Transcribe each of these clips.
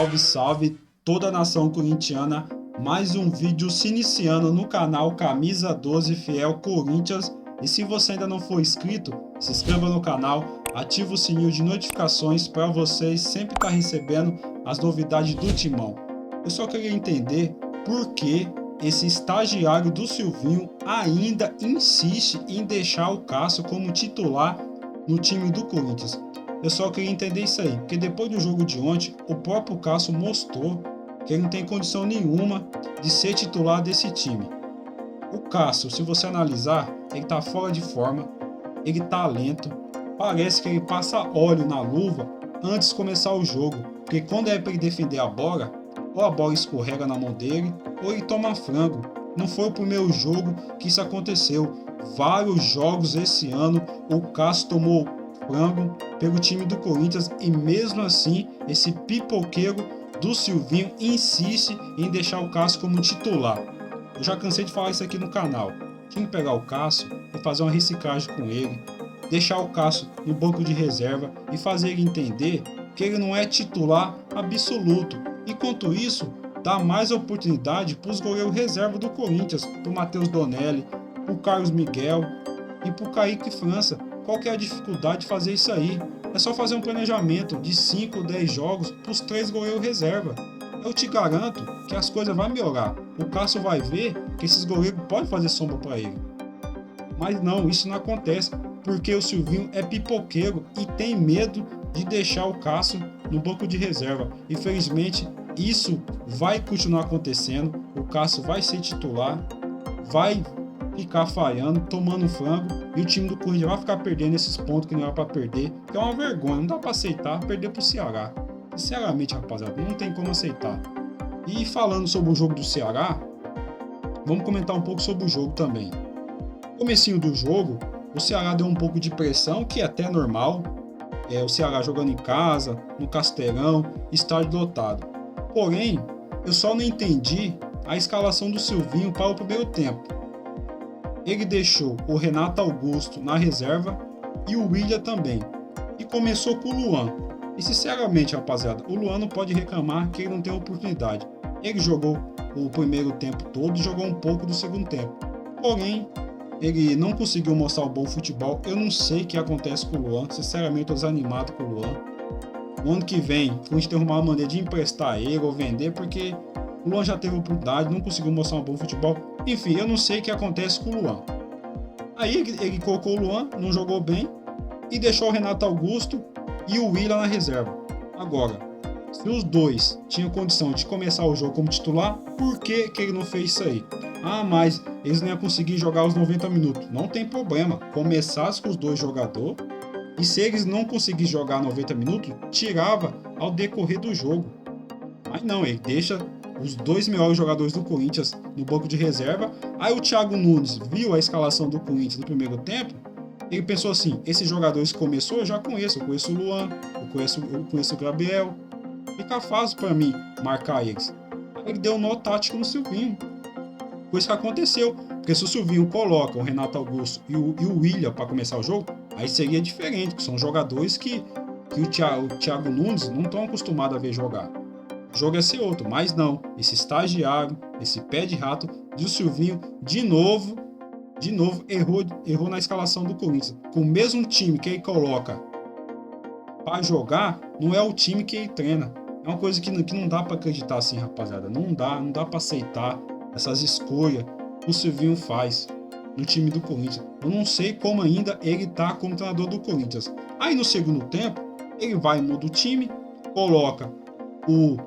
Salve, salve toda a nação corintiana. Mais um vídeo se iniciando no canal Camisa 12 Fiel Corinthians. E se você ainda não for inscrito, se inscreva no canal, ative o sininho de notificações para vocês sempre estar recebendo as novidades do Timão. Eu só queria entender por que esse estagiário do Silvinho ainda insiste em deixar o Cássio como titular no time do Corinthians. Eu só queria entender isso aí, porque depois do jogo de ontem, o próprio Cássio mostrou que ele não tem condição nenhuma de ser titular desse time. O Cássio, se você analisar, ele tá fora de forma, ele tá lento, parece que ele passa óleo na luva antes de começar o jogo, porque quando é para ele defender a bola, ou a bola escorrega na mão dele, ou ele toma frango. Não foi o primeiro jogo que isso aconteceu. Vários jogos esse ano o Cássio tomou frango pelo time do Corinthians e mesmo assim esse pipoqueiro do Silvinho insiste em deixar o Cássio como titular. Eu já cansei de falar isso aqui no canal. Tinha que pegar o Cássio e fazer uma reciclagem com ele, deixar o Cássio no banco de reserva e fazer ele entender que ele não é titular absoluto. Enquanto isso, dá mais oportunidade para os goleiros reserva do Corinthians, para o Matheus Donelli, para o Carlos Miguel e para o Kaique França. Qual que é a dificuldade de fazer isso aí? É só fazer um planejamento de 5 ou 10 jogos para os 3 goleiros reserva. Eu te garanto que as coisas vão melhorar. O Cássio vai ver que esses goleiros podem fazer sombra para ele. Mas não, isso não acontece, porque o Silvinho é pipoqueiro e tem medo de deixar o Cássio no banco de reserva. Infelizmente, isso vai continuar acontecendo. O Cássio vai ser titular, vai ficar falhando, tomando frango, e o time do Corinthians vai ficar perdendo esses pontos que não era para perder, que é uma vergonha, não dá para aceitar perder pro Ceará. Sinceramente, rapaziada, não tem como aceitar. E falando sobre o jogo do Ceará, vamos comentar um pouco sobre o jogo também. No comecinho do jogo, o Ceará deu um pouco de pressão, que é até normal. O Ceará jogando em casa, no Castelão, estádio lotado. Porém, eu só não entendi a escalação do Silvinho para o primeiro tempo. Ele deixou o Renato Augusto na reserva e o William também. E começou com o Luan. E sinceramente, rapaziada, o Luan não pode reclamar que ele não tem oportunidade. Ele jogou o primeiro tempo todo e jogou um pouco do segundo tempo. Porém, ele não conseguiu mostrar o bom futebol. Eu não sei o que acontece com o Luan. Sinceramente, estou desanimado com o Luan. No ano que vem, a gente tem que arrumar uma maneira de emprestar ele ou vender, porque o Luan já teve oportunidade, não conseguiu mostrar um bom futebol. Enfim, eu não sei o que acontece com o Luan. Aí ele colocou o Luan, não jogou bem, e deixou o Renato Augusto e o Willian na reserva. Agora, se os dois tinham condição de começar o jogo como titular, por que ele não fez isso aí? Ah, mas eles não iam conseguir jogar os 90 minutos. Não tem problema, começasse com os dois jogadores, e se eles não conseguissem jogar 90 minutos, tirava ao decorrer do jogo. Mas não, ele deixa os dois melhores jogadores do Corinthians no banco de reserva. Aí o Thiago Nunes viu a escalação do Corinthians no primeiro tempo, ele pensou assim, esses jogadores que começou eu já conheço, eu conheço o Luan, eu conheço o Gabriel, fica fácil para mim marcar eles. Aí ele deu um nó tático no Silvinho. Foi isso que aconteceu, porque se o Silvinho coloca o Renato Augusto e o Willian para começar o jogo, aí seria diferente, que são jogadores que o Thiago Nunes não estão acostumados a ver jogar. O jogo ia ser outro, mas não. Esse estagiário, esse pé de rato do Silvinho, de novo errou na escalação do Corinthians. Com o mesmo time que ele coloca para jogar, não é o time que ele treina. É uma coisa que não dá para acreditar assim, rapaziada. Não dá para aceitar essas escolhas que o Silvinho faz no time do Corinthians. Eu não sei como ainda ele tá como treinador do Corinthians. Aí no segundo tempo, ele vai e muda o time, coloca o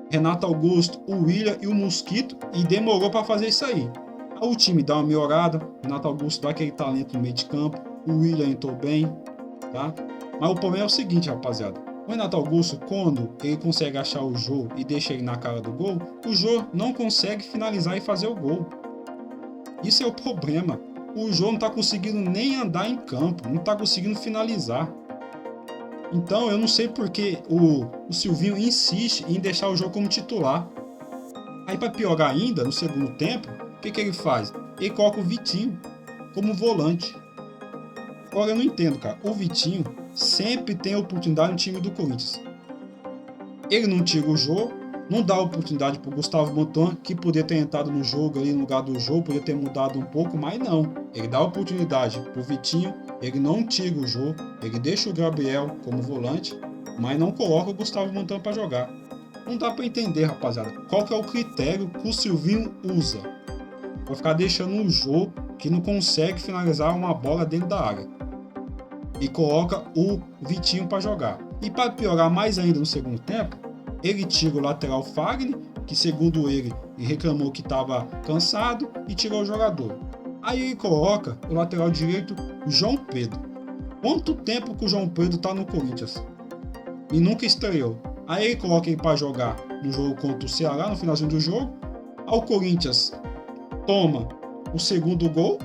Renato Augusto, o Willian e o Mosquito, e demorou para fazer isso aí. Aí o time dá uma melhorada, o Renato Augusto dá aquele talento no meio de campo, o Willian entrou bem, tá? Mas o problema é o seguinte, rapaziada. O Renato Augusto, quando ele consegue achar o Jô e deixa ele na cara do gol, o Jô não consegue finalizar e fazer o gol. Isso é o problema. O Jô não está conseguindo nem andar em campo, não está conseguindo finalizar. Então eu não sei porque o Silvinho insiste em deixar o jogo como titular. Aí para piorar ainda, no segundo tempo, o que ele faz? Ele coloca o Vitinho como volante. Agora eu não entendo, cara. O Vitinho sempre tem oportunidade no time do Corinthians. Ele não tira o jogo, não dá oportunidade para o Gustavo Montan, que poderia ter entrado no jogo ali no lugar do jogo, poderia ter mudado um pouco, mas não. Ele dá oportunidade para o Vitinho, ele não tira o jogo, ele deixa o Gabriel como volante, mas não coloca o Gustavo Montan para jogar. Não dá para entender, rapaziada, qual que é o critério que o Silvinho usa para ficar deixando um jogo que não consegue finalizar uma bola dentro da área e coloca o Vitinho para jogar. E para piorar mais ainda no segundo tempo, ele tira o lateral Fagner, que segundo ele reclamou que estava cansado, e tirou o jogador. Aí ele coloca o lateral direito João Pedro. Quanto tempo que o João Pedro está no Corinthians e nunca estreou? Aí ele coloca ele para jogar no jogo contra o Ceará, no finalzinho do jogo. Ao Corinthians toma o segundo gol.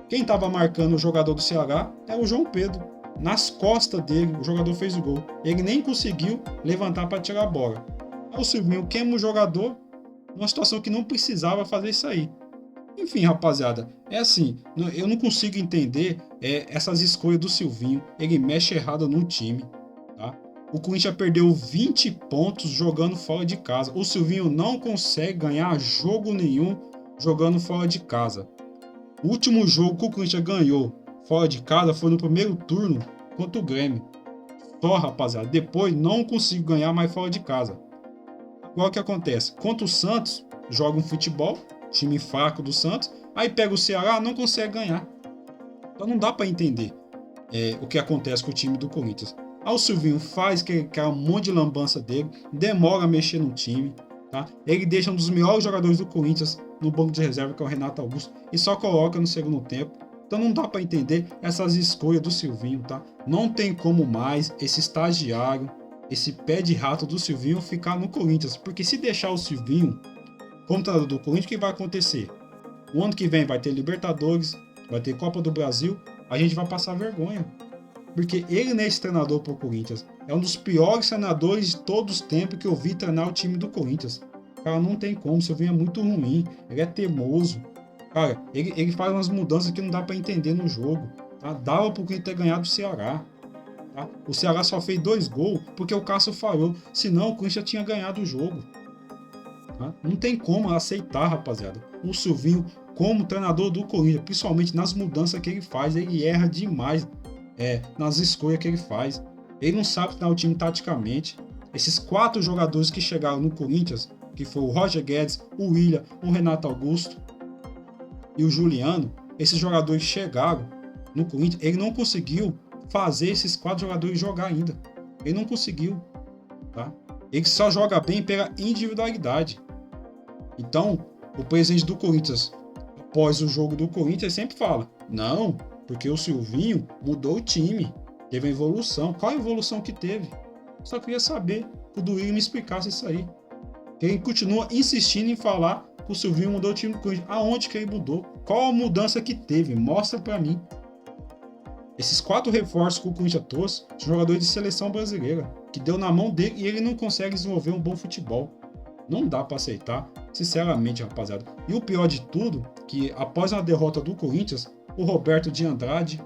Quem estava marcando o jogador do Ceará era o João Pedro. Nas costas dele, o jogador fez o gol. Ele nem conseguiu levantar para tirar a bola. Aí o Silvinho queima o jogador numa situação que não precisava fazer isso aí. Enfim, rapaziada, é assim, eu não consigo entender essas escolhas do Silvinho. Ele mexe errado no time, tá? O Corinthians perdeu 20 pontos jogando fora de casa. O Silvinho não consegue ganhar jogo nenhum jogando fora de casa. O último jogo que o Corinthians ganhou fora de casa foi no primeiro turno contra o Grêmio. Só, rapaziada, depois não consigo ganhar mais fora de casa. Agora o que acontece? Contra o Santos, joga um futebol, time fraco do Santos, aí pega o Ceará, não consegue ganhar. Então não dá para entender o que acontece com o time do Corinthians. Aí o Silvinho faz aquela monte de lambança dele, demora a mexer no time, tá? Ele deixa um dos melhores jogadores do Corinthians no banco de reserva, que é o Renato Augusto, e só coloca no segundo tempo. Então não dá para entender essas escolhas do Silvinho, tá? Não tem como mais esse estagiário, esse pé de rato do Silvinho ficar no Corinthians, porque se deixar o Silvinho como treinador do Corinthians, o que vai acontecer? O ano que vem vai ter Libertadores, vai ter Copa do Brasil, a gente vai passar vergonha. Porque ele não é esse treinador pro Corinthians. É um dos piores treinadores de todos os tempos que eu vi treinar o time do Corinthians. Cara, não tem como, o Silvinho é muito ruim, ele é teimoso. Cara, ele faz umas mudanças que não dá para entender no jogo. Tá? Dava pro Corinthians ter ganhado o Ceará. Tá? O Ceará só fez 2 gols porque o Cássio falhou. Senão o Corinthians tinha ganhado o jogo. Tá? Não tem como aceitar, rapaziada. O Silvinho, como treinador do Corinthians, principalmente nas mudanças que ele faz, ele erra demais nas escolhas que ele faz. Ele não sabe treinar o time taticamente. Esses 4 jogadores que chegaram no Corinthians, que foi o Roger Guedes, o William, o Renato Augusto e o Juliano, esses jogadores chegaram no Corinthians, ele não conseguiu fazer esses 4 jogadores jogar ainda. Ele não conseguiu, tá? Ele só joga bem pela individualidade. Então, o presidente do Corinthians, após o jogo do Corinthians, sempre fala: não, porque o Silvinho mudou o time, teve uma evolução. Qual a evolução que teve? Só queria saber que o Duílio me explicasse isso aí. Ele continua insistindo em falar que o Silvinho mudou o time do Corinthians. Aonde que ele mudou? Qual a mudança que teve? Mostra pra mim. Esses 4 reforços que o Corinthians trouxe são jogadores de seleção brasileira, que deu na mão dele e ele não consegue desenvolver um bom futebol. Não dá para aceitar, sinceramente, rapaziada. E o pior de tudo, que após a derrota do Corinthians, o Roberto de Andrade,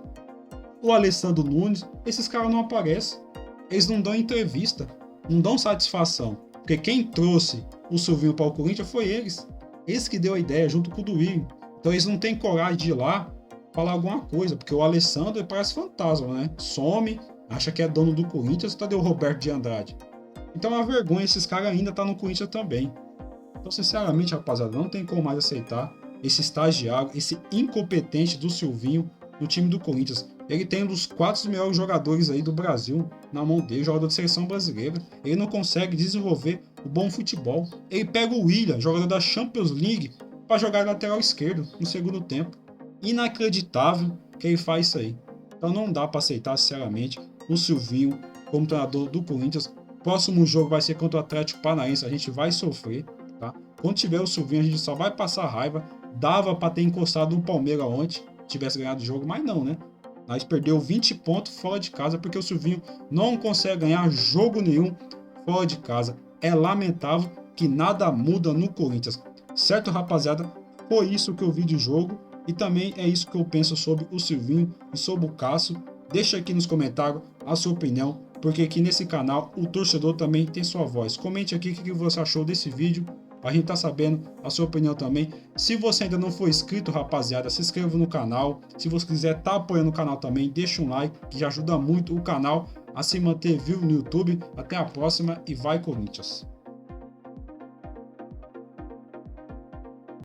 o Alessandro Nunes, esses caras não aparecem. Eles não dão entrevista, não dão satisfação. Porque quem trouxe o Silvinho para o Corinthians foi eles. Eles que deu a ideia, junto com o Duílio. Então eles não têm coragem de ir lá falar alguma coisa, porque o Alessandro parece fantasma, né? Some, acha que é dono do Corinthians, cadê o Roberto de Andrade? Então é uma vergonha, esses caras ainda estão no Corinthians também. Então, sinceramente, rapaziada, não tem como mais aceitar esse estagiário, esse incompetente do Silvinho no time do Corinthians. Ele tem um dos 4 melhores jogadores aí do Brasil na mão dele, jogador de seleção brasileira. Ele não consegue desenvolver o bom futebol. Ele pega o William, jogador da Champions League, para jogar lateral esquerdo no segundo tempo. Inacreditável que ele faz isso aí. Então não dá para aceitar, sinceramente, o Silvinho como treinador do Corinthians. Próximo jogo vai ser contra o Atlético Paranaense, a gente vai sofrer, tá? Quando tiver o Silvinho, a gente só vai passar raiva. Dava para ter encostado no Palmeiras ontem, tivesse ganhado o jogo, mas não, né? Nós perdeu 20 pontos fora de casa porque o Silvinho não consegue ganhar jogo nenhum fora de casa. É lamentável que nada muda no Corinthians. Certo, rapaziada? Foi isso que eu vi de jogo. E também é isso que eu penso sobre o Silvinho e sobre o Cássio. Deixa aqui nos comentários a sua opinião. porque aqui nesse canal o torcedor também tem sua voz. Comente aqui o que você achou desse vídeo, para a gente estar sabendo a sua opinião também. Se você ainda não for inscrito, rapaziada, se inscreva no canal. Se você quiser estar apoiando o canal também, deixa um like, que já ajuda muito o canal a se manter vivo no YouTube. Até a próxima e vai Corinthians!